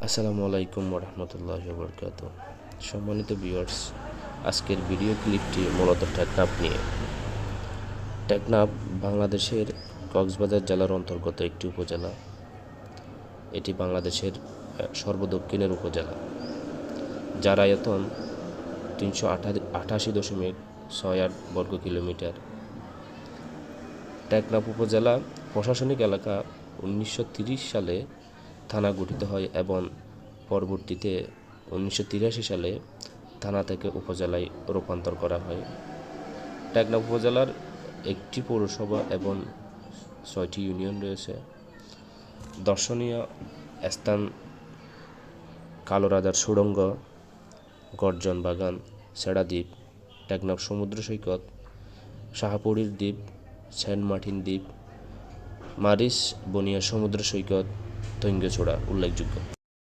আসসালামু আলাইকুম ওরহমতুল্লাহি ওয়াবারাকাতুহু। সম্মানিত ভিউয়ার্স, আজকের ভিডিও ক্লিপটি মূলত টেকনাফ নিয়ে। টেকনাফ বাংলাদেশের কক্সবাজার জেলার অন্তর্গত একটি উপজেলা। এটি বাংলাদেশের সর্বদক্ষিণের উপজেলা, যার আয়তন 388.68 বর্গ কিলোমিটার। টেকনাফ উপজেলা প্রশাসনিক এলাকা 1930 সালে থানা গঠিত হয় এবং পরবর্তীতে 1983 সালে থানা থেকে উপজেলায় রূপান্তর করা হয়। টেকনাফ উপজেলার একটি পৌরসভা এবং 6টি ইউনিয়ন রয়েছে। দর্শনীয় স্থান কালো রাজার সুড়ঙ্গ, গর্জন বাগান, সেরা দ্বীপ, টেকনাফ সমুদ্র সৈকত, শাহপরীর দ্বীপ, সেন্ট মার্টিন দ্বীপ, মারিস বনিয়া সমুদ্র সৈকত, তৈঙ্গেছড়া উল্লেখযোগ্য।